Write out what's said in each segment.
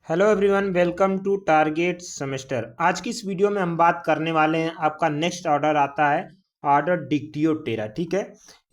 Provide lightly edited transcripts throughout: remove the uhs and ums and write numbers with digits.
Hello everyone, welcome to target semester. आज की इस वीडियो में हम बात करने वाले हैं, आपका नेक्स्ट ऑर्डर आता है ऑर्डर डिक्टियोटेरा। ठीक है,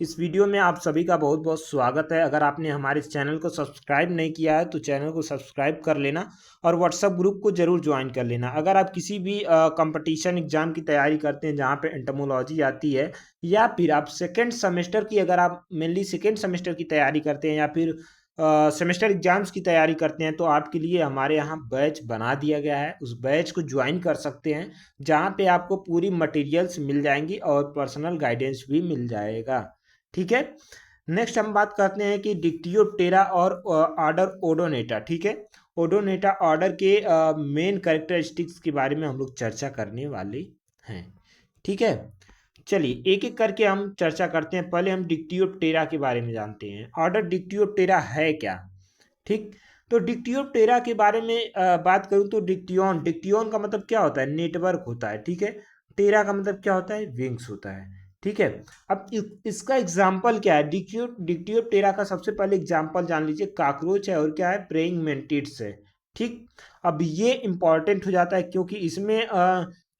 इस वीडियो में आप सभी का बहुत बहुत स्वागत है। अगर आपने हमारे चैनल को सब्सक्राइब नहीं किया है तो चैनल को सब्सक्राइब कर लेना और व्हाट्सएप ग्रुप को जरूर ज्वाइन कर लेना। अगर आप किसी भी कंपटीशन एग्जाम की तैयारी करते हैं जहाँ पे एंटोमोलॉजी आती है, या फिर आप सेकेंड सेमेस्टर की, अगर आप मेनली सेकेंड सेमेस्टर की तैयारी करते हैं या फिर सेमेस्टर एग्जाम्स की तैयारी करते हैं, तो आपके लिए हमारे यहाँ बैच बना दिया गया है। उस बैच को ज्वाइन कर सकते हैं जहाँ पे आपको पूरी मटेरियल्स मिल जाएंगी और पर्सनल गाइडेंस भी मिल जाएगा। ठीक है, नेक्स्ट हम बात करते हैं कि डिक्टियोटेरा और ऑर्डर ओडोनेटा। ठीक है, ओडोनेटा ऑर्डर के मेन कैरेक्टरिस्टिक्स के बारे में हम लोग चर्चा करने वाले हैं। ठीक है, चलिए एक एक करके हम चर्चा करते हैं। पहले हम डिक्टियोप्टेरा के बारे में जानते हैं। ऑर्डर डिक्टियोप्टेरा है क्या? ठीक, तो डिक्टियोप्टेरा के बारे में बात करूं तो डिक्टियोन, डिक्टियोन का मतलब क्या होता है? नेटवर्क होता है। ठीक है, टेरा का मतलब क्या होता है? विंग्स होता है। ठीक है, अब इसका एग्जाम्पल क्या है? डिक्टियोप्टेरा का सबसे पहले एग्जाम्पल जान लीजिए, काकरोच है और क्या है? प्रेइंग मेंटिड्स है। ठीक, अब ये इंपॉर्टेंट हो जाता है क्योंकि इसमें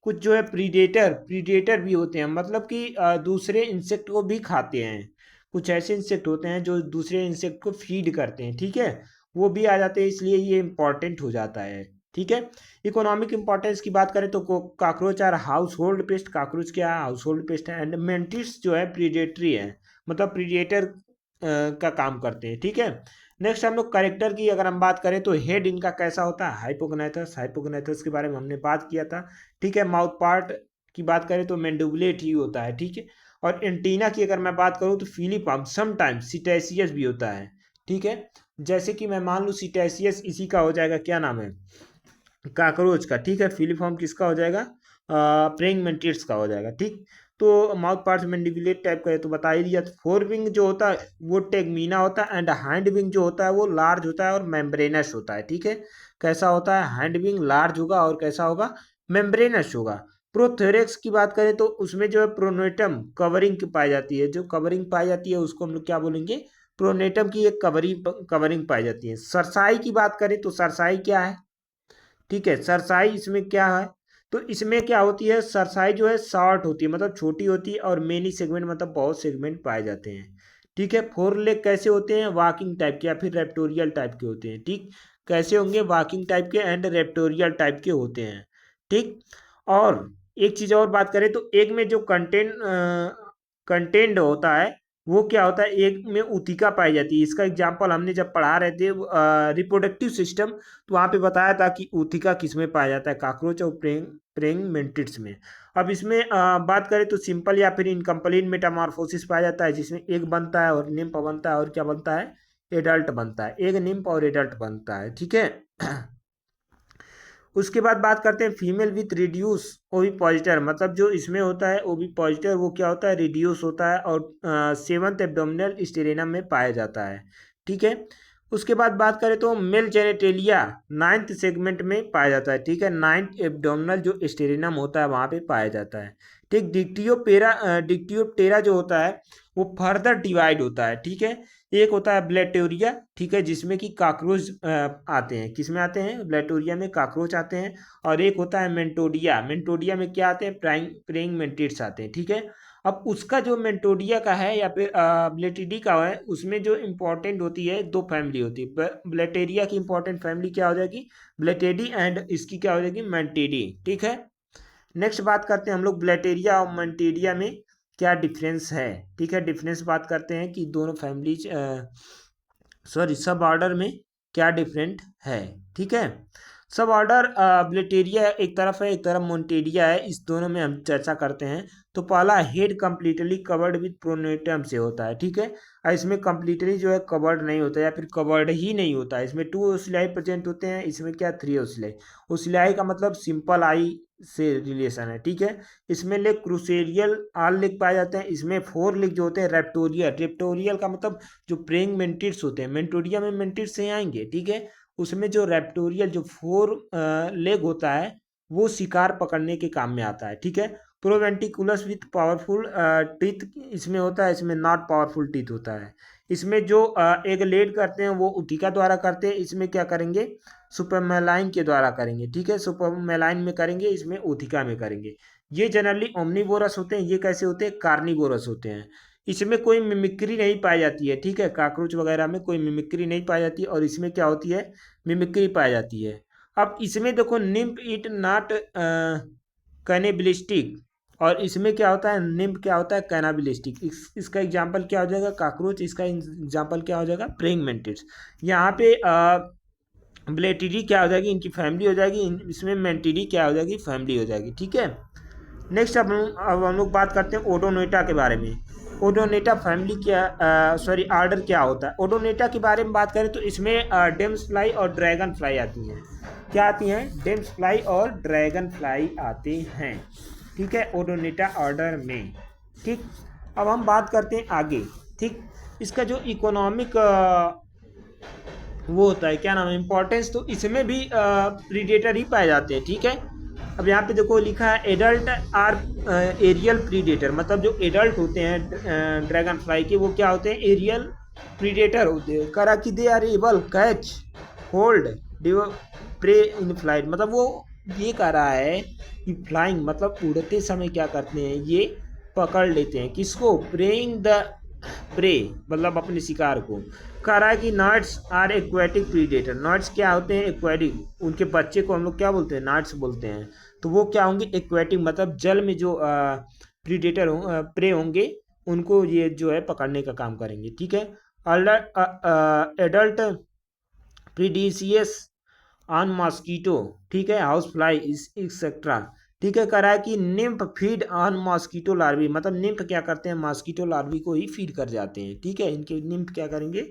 कुछ जो है प्रीडेटर प्रीडेटर भी होते हैं, मतलब कि दूसरे इंसेक्ट को भी खाते हैं। कुछ ऐसे इंसेक्ट होते हैं जो दूसरे इंसेक्ट को फीड करते हैं। ठीक है, वो भी आ जाते हैं, इसलिए ये इंपॉर्टेंट हो जाता है। ठीक है, इकोनॉमिक इंपॉर्टेंस की बात करें तो cockroach are household pest. Cockroach क्या है? हाउस होल्ड पेस्ट है। एंड मेंटिस जो है प्रीडेटरी है, मतलब प्रीडेटर का काम करते हैं। ठीक है, नेक्स्ट हम लोग करेक्टर की अगर हम बात करें तो हेड इनका कैसा होता है? हाइपोगनाइथस। हाइपोगनाइथस के बारे में हमने बात किया था। ठीक है, माउथ पार्ट की बात करें तो मैंडिबुलेट ही होता है। ठीक है, और एंटीना की अगर मैं बात करूं तो फिलिपाम, समटाइम्स सिटेसियस भी होता है। ठीक है, जैसे कि मैं मान लूं सिटेसियस इसी का हो जाएगा, क्या नाम है? काकरोच का। ठीक है, फिलिफॉर्म किसका हो जाएगा? प्रेइंग मेंटिड्स का हो जाएगा। ठीक, तो माउथ पार्ट्स मैंडिबुलेट टाइप का है तो बता ही दिया। तो फोर विंग जो होता है वो टेगमीना होता है, एंड हैंड विंग जो होता है वो लार्ज होता है और मेम्ब्रेनस होता है। ठीक है, कैसा होता है? हैंड विंग लार्ज होगा और कैसा होगा? मेम्ब्रेनस होगा। प्रोथोरेक्स की बात करें तो उसमें जो है प्रोनेटम कवरिंग पाई जाती है। जो कवरिंग पाई जाती है उसको हम लोग क्या बोलेंगे? प्रोनेटम की एक कवरिंग पाई जाती है। सरसाई की बात करें तो सरसाई क्या है? ठीक है, सरसाई इसमें क्या है? तो इसमें क्या होती है? सरसाई जो है शॉर्ट होती है, मतलब छोटी होती है, और मेनी सेगमेंट मतलब बहुत सेगमेंट पाए जाते हैं। ठीक है, फोर लेग कैसे होते हैं? वॉकिंग टाइप के या फिर रेप्टोरियल टाइप के होते हैं। ठीक, कैसे होंगे? वॉकिंग टाइप के एंड रेप्टोरियल टाइप के होते हैं। ठीक, और एक चीज और बात करें तो एक में जो कंटेंट होता है वो क्या होता है? एक में उतिका पाई जाती है। इसका एग्जाम्पल हमने जब पढ़ा रहे थे रिप्रोडक्टिव सिस्टम, तो वहाँ पे बताया था कि ऊथिका किस में पाया जाता है? काकरोच और प्रेइंग मेंटिड्स में। अब इसमें बात करें तो सिंपल या फिर इनकम्प्लीट मेटामॉर्फोसिस पाया जाता है, जिसमें एक बनता है और निम्फ बनता है और क्या बनता है? एडल्ट बनता है। एक निम्फ और एडल्ट बनता है। ठीक है, उसके बाद बात करते हैं फीमेल विथ रिड्यूस ओविपोजिटर, मतलब जो इसमें होता है ओविपोजिटर वो क्या होता है? रिड्यूस होता है और सेवंथ एब्डोमिनल स्टेरेनम में पाया जाता है। ठीक है, उसके बाद बात करें तो मेल जेनेटेलिया नाइन्थ सेगमेंट में पाया जाता है। ठीक है, नाइन्थ एब्डोमिनल जो स्टेरेनम होता है वहाँ पे पाया जाता है। ठीक, डिक्टियोप्टेरा जो होता है वो फर्दर डिवाइड होता है। ठीक है, एक होता है ब्लेटोरिया। ठीक है, जिसमें कि काकरोच आते हैं। किस में आते हैं? ब्लेटोरिया में काकरोच आते हैं। और एक होता है मेंटोडिया। मेंटोडिया में क्या आते हैं? प्रेइंग मेंटिड्स आते हैं। ठीक है, अब उसका जो मेंटोडिया का है या फिर ब्लेटिडी का है, उसमें जो इंपॉर्टेंट होती है दो फैमिली होती है। ब्लेटेरिया की इंपॉर्टेंट फैमिली क्या हो जाएगी? ब्लेटेडी, एंड इसकी क्या हो जाएगी? मेंटिडी। ठीक है, नेक्स्ट बात करते हैं हम लोग ब्लेटेरिया और मेंटेरिया में क्या डिफरेंस है। ठीक है, डिफरेंस बात करते हैं कि दोनों फैमिलीज सॉरी सब ऑर्डर में क्या डिफरेंट है। ठीक है, सब ऑर्डर ब्लेटेरिया एक तरफ है, एक तरफ मोन्टेरिया है। इस दोनों में हम चर्चा करते हैं। तो पहला हेड कंप्लीटली कवर्ड विथ प्रोनेटम से होता है। ठीक है, और इसमें कंप्लीटली जो है कवर्ड नहीं होता या फिर कवर्ड ही नहीं होता है। इसमें 2 ओसिलाई प्रेजेंट होते हैं, इसमें क्या 3 ओसिलाई। ओसिलाई का मतलब सिंपल आई से रिलेशन है। ठीक है, इसमें लेग क्रूसेरियल आल लेग पाए जाते हैं। इसमें 4 लेग जो होते हैं रेप्टोरियल। रेप्टोरियल का मतलब जो प्रेइंग मेंटिड्स होते हैं, मेंटोडिया में मेंटिड्स से आएंगे। ठीक है, उसमें जो रेप्टोरियल जो 4 लेग होता है वो शिकार पकड़ने के काम में आता है। ठीक है, प्रोवेंटिकुलस विथ पावरफुल टीथ इसमें होता है, इसमें नॉट पावरफुल टीथ होता है। इसमें जो एग लेड करते हैं वो उटिका द्वारा करते हैं, इसमें क्या करेंगे सुपरमेलाइन के द्वारा करेंगे, ठीक है, सुपरमेलाइन में करेंगे, इसमें उटिका में करेंगे। ये जनरली ओमनीवोरस होते हैं, ये कैसे होते हैं कार्निवोरस होते हैं। इसमें कोई मिमिक्री नहीं पाई जाती है, ठीक है, कॉकरोच वगैरह में कोई मिमिक्री नहीं पाई जाती है, और इसमें क्या होती है मिमिक्री पाई जाती है। अब इसमें देखो निम्फ इट नॉट कैनिबलिस्टिक, और इसमें क्या होता है निम्फ क्या होता है कैनाबिलिस्टिक। इसका एग्जाम्पल क्या हो जाएगा कॉकरोच, इसका एग्जाम्पल क्या हो जाएगा प्रेइंग मेंटिड्स। यहाँ पे ब्लेटिडी क्या हो जाएगी इनकी फैमिली हो जाएगी, इसमें मेंटिडी क्या हो जाएगी फैमिली हो जाएगी, ठीक है। नेक्स्ट अब हम लोग बात करते हैं ओडोनेटा के बारे में। ओडोनेटा फैमिली क्या सॉरी ऑर्डर क्या होता है। ओडोनेटा के बारे में बात करें तो इसमें डेम्स फ्लाई और ड्रैगन फ्लाई आती हैं। क्या आती हैं डेम्स फ्लाई और ड्रैगन फ्लाई आते हैं, ठीक है, ओडोनेटा ऑर्डर में। ठीक, अब हम बात करते हैं आगे। ठीक, इसका जो इकोनॉमिक वो होता है क्या नाम है इंपॉर्टेंस, तो इसमें भी प्रीडेटर ही पाए जाते हैं, ठीक है। अब यहाँ पे देखो लिखा है एडल्ट आर एरियल प्रीडेटर, मतलब जो एडल्ट होते हैं ड्रैगन फ्लाई के वो क्या होते हैं एरियल प्रीडेटर होते हैं। करा कि they are able catch hold prey in flight, मतलब वो ये कह रहा है कि फ्लाइंग मतलब उड़ते समय क्या करते हैं ये पकड़ लेते हैं किसको प्रेइंग द प्रे मतलब अपने शिकार को। कह रहा है कि knots are aquatic predator, knots क्या होते हैं एक्वेटिक, उनके बच्चे को हम लोग क्या बोलते हैं नॉट्स बोलते हैं। तो वो क्या होंगे एक्वेटिक, मतलब जल में जो प्रीडेटर हो प्रे होंगे उनको ये जो है पकड़ने का काम करेंगे, ठीक है। एडल्ट प्रीडिसियस ऑन मॉस्किटो, ठीक है, हाउस फ्लाई एक्सेट्रा, ठीक है। कह रहा है कि nymph feed on mosquito larvae, मतलब निम्फ क्या करते हैं मॉस्किटो लार्वी को ही फीड कर जाते हैं, ठीक है, इनके निम्फ क्या करेंगे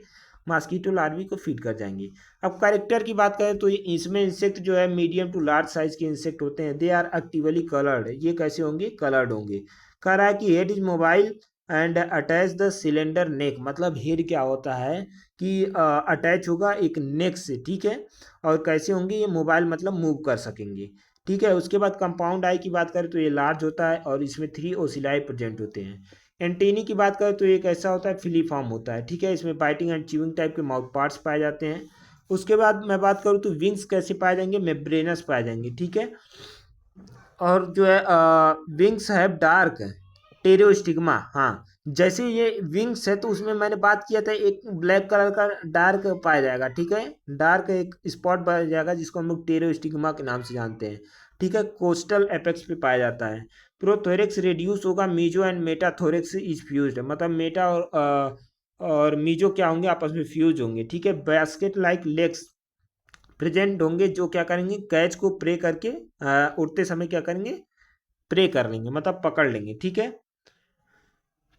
मॉस्किटो लार्वी को फीड कर जाएंगे। अब कैरेक्टर की बात करें तो इसमें इंसेक्ट जो है मीडियम टू लार्ज साइज के इंसेक्ट होते हैं। दे आर एक्टिवली कलर्ड, ये कैसे होंगे कलर्ड होंगे। कह रहा है कि head is mobile and attach the cylinder neck, मतलब हेड क्या होता है कि अटैच होगा एक नेक से, ठीक है, और कैसे होंगे ये मोबाइल मतलब मूव कर सकेंगे, ठीक है। उसके बाद कंपाउंड आई की बात करें तो ये लार्ज होता है और इसमें 3 ओसिलाई प्रेजेंट होते हैं। एंटीनी की बात करें तो एक ऐसा होता है फिलीफॉर्म होता है, ठीक है, इसमें बाइटिंग एंड च्यूइंग टाइप के माउथ पार्ट्स पाए जाते हैं। उसके बाद मैं बात करूँ तो विंग्स कैसे पाए जाएंगे मेम्ब्रेनस पाए जाएंगे, ठीक है। और जो है विंग्स है डार्क टेरियोस्टिग्मा, हाँ, जैसे ये विंग्स है तो उसमें मैंने बात किया था एक ब्लैक कलर का डार्क पाया जाएगा, ठीक है, डार्क एक स्पॉट पाया जाएगा जिसको हम लोग टेरियोस्टिग्मा के नाम से जानते हैं, ठीक है। कोस्टल एपेक्स पे पाया जाता है। प्रोथोरेक्स रेड्यूस होगा, meso and metathorax is fused, मतलब मेटा और मीजो क्या होंगे आपस में फ्यूज होंगे, ठीक है। बास्केट लाइक लेग्स प्रेजेंट होंगे जो क्या करेंगे कैच को प्रे करके उड़ते समय क्या करेंगे प्रे कर लेंगे मतलब पकड़ लेंगे, ठीक है,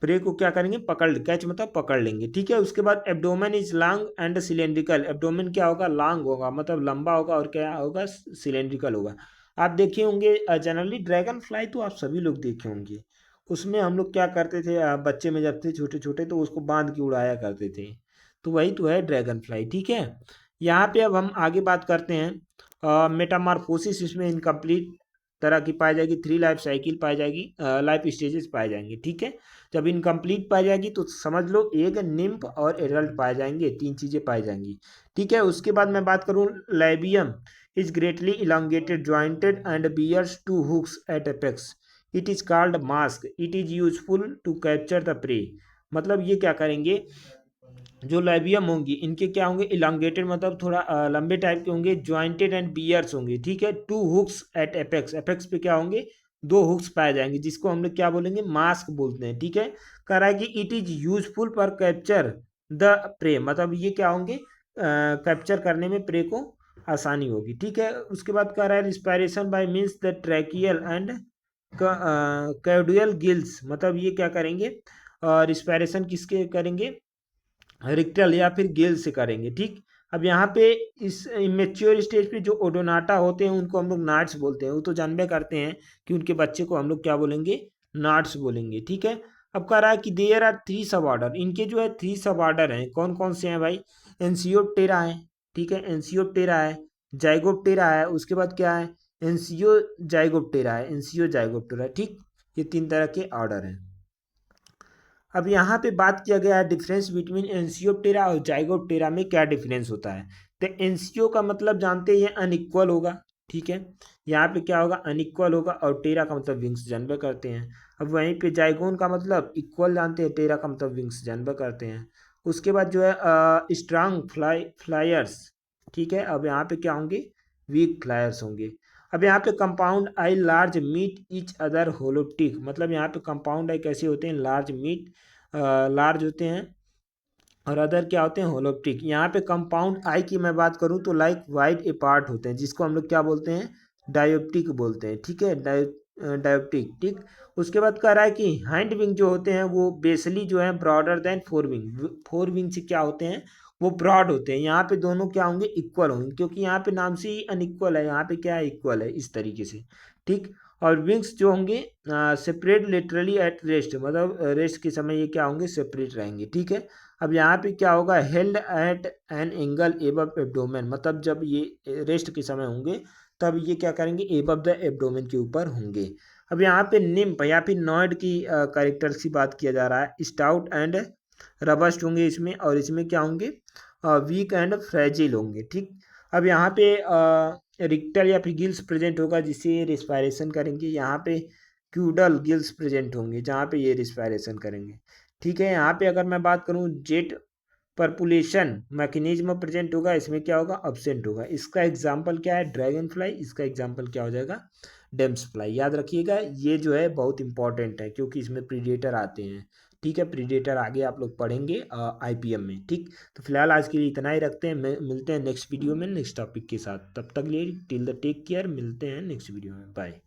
प्रे को क्या करेंगे पकड़ कैच मतलब पकड़ लेंगे, ठीक है। उसके बाद abdomen is long and cylindrical, abdomen क्या होगा लॉन्ग होगा मतलब लंबा होगा और क्या होगा सिलेंड्रिकल होगा। आप देखे होंगे जनरली ड्रैगन फ्लाई तो आप सभी लोग देखे होंगे, उसमें हम लोग क्या करते थे बच्चे में जब थे छोटे छोटे तो उसको बांध के उड़ाया करते थे, तो वही तो है ड्रैगन फ्लाई, ठीक है। यहाँ पे अब हम आगे बात करते हैं मेटामार्फोसिस, इसमें इनकम्प्लीट तरह की पाई जाएगी, 3 लाइफ साइकिल पाई जाएगी, लाइफ स्टेजेस पाए जाएंगे, ठीक है। जब इनकम्प्लीट पाई जाएगी तो समझ लो एक निम्फ और एडल्ट पाए जाएंगे, 3 चीज़ें पाई जाएंगी, ठीक है। उसके बाद मैं बात करूँ labium is greatly elongated jointed and bears 2 hooks at apex, it is called mask, it is useful to capture the prey, मतलब ये क्या करेंगे जो लैबियम होंगी इनके क्या होंगे इलांगेटेड मतलब थोड़ा लंबे टाइप के होंगे, ज्वाइंटेड एंड बियर्स होंगे, ठीक है। 2 हुक्स एट एपेक्स, एपेक्स पे क्या होंगे 2 हुक्स पाए जाएंगे जिसको हम लोग क्या बोलेंगे मास्क बोलते हैं, ठीक है। कह रहा है कि it is useful for capture the prey, मतलब ये क्या होंगे कैप्चर करने में प्रे को आसानी होगी, ठीक है। उसके बाद कह रहा है respiration by means the tracheal and caudal gills, मतलब ये क्या करेंगे रिस्पायरेशन किसके करेंगे रिक्टल या फिर गिल से करेंगे, ठीक। अब यहाँ पे इस इमेच्योर स्टेज पे जो ओडोनाटा होते हैं उनको हम लोग नाट्स बोलते हैं, वो तो जानबे करते हैं कि उनके बच्चे को हम लोग क्या बोलेंगे नाट्स बोलेंगे, ठीक है। अब कह रहा है कि देयर आर 3 सब ऑर्डर, इनके जो है 3 सब ऑर्डर हैं, कौन कौन से हैं भाई एनसियोप्टेरा है, ठीक है, एनसियोप्टेरा है, जाइगोप्टेरा है, उसके बाद क्या है एनसियो जाइगोप्टेरा है, एनसियो जाइगोप्टेरा, ठीक, ये 3 तरह के ऑर्डर हैं। अब यहाँ पे बात किया गया है डिफरेंस बिटवीन एंसियोप्टेरा और जाइगोप्टेरा में क्या डिफरेंस होता है। तो एंसियो का मतलब जानते हैं ये अनइक्वल होगा, ठीक है। यहाँ पे क्या होगा, अनइक्वल होगा, और टेरा का मतलब विंग्स जन्म करते हैं। अब वहीं पे जाइगोन का मतलब इक्वल जानते हैं, टेरा का मतलब विंग्स जन्म करते हैं। उसके बाद जो है स्ट्रांग फ्लायर्स, ठीक है। अब यहाँ पे क्या होंगे, वीक फ्लायर्स होंगे। अब यहाँ पे कंपाउंड आई लार्ज मीट ईच अदर होलोप्टिक, मतलब यहाँ पे कंपाउंड आई कैसे होते हैं, लार्ज मीट लार्ज होते हैं, और अदर क्या होते हैं, होलोप्टिक। यहाँ पे कंपाउंड आई की मैं बात करूँ तो लाइक वाइड अपार्ट होते हैं, जिसको हम लोग क्या बोलते हैं, डायोप्टिक बोलते हैं, ठीक है। डायोप्टिक, ठीक। उसके बाद कह रहा है कि हैंड विंग जो होते हैं वो बेसली जो है broader then fore wing, fore wing से क्या होते हैं, वो ब्रॉड होते हैं। यहाँ पे दोनों क्या होंगे, इक्वल होंगे, क्योंकि यहाँ पे नाम से ही अनइक्वल है, यहाँ पे क्या है, इक्वल है, इस तरीके से, ठीक। और विंग्स जो होंगे सेपरेट लिटरली एट रेस्ट, मतलब रेस्ट के समय ये क्या होंगे, सेपरेट रहेंगे, ठीक है। अब यहाँ पे क्या होगा, held at an angle above abdomen, मतलब जब ये रेस्ट के समय होंगे तब ये क्या करेंगे, एबव द एब्डोमेन के ऊपर होंगे। अब यहाँ पे निम्फ या फिर नॉइड की कैरेक्टर्स की बात किया जा रहा है, स्टाउट एंड रबस्ट होंगे इसमें, और इसमें क्या होंगे, वीक एंड फ्रेजिल होंगे, ठीक। अब यहाँ पे रिक्टल या फिर गिल्स प्रेजेंट होगा जिससे ये रिस्पायरेशन करेंगे। यहाँ पे क्यूडल गिल्स प्रेजेंट होंगे जहाँ पे ये रिस्पायरेशन करेंगे, ठीक है। यहाँ पे अगर मैं बात करूँ जेट परपुलेशन मैकेनिज्म प्रेजेंट होगा, इसमें क्या होगा, अब्सेंट होगा। इसका एग्जाम्पल क्या है, ड्रैगन फ्लाई, इसका एग्जाम्पल क्या हो जाएगा, डेम्स फ्लाई। याद रखिएगा ये जो है बहुत इंपॉर्टेंट है, क्योंकि इसमें प्रीडेटर आते हैं, ठीक है। प्रीडेटर आगे आप लोग पढ़ेंगे आईपीएम में, ठीक। तो फिलहाल आज के लिए इतना ही रखते हैं, मिलते हैं नेक्स्ट वीडियो में नेक्स्ट टॉपिक के साथ। तब तक लिए टिल द टेक केयर, मिलते हैं नेक्स्ट वीडियो में, बाय।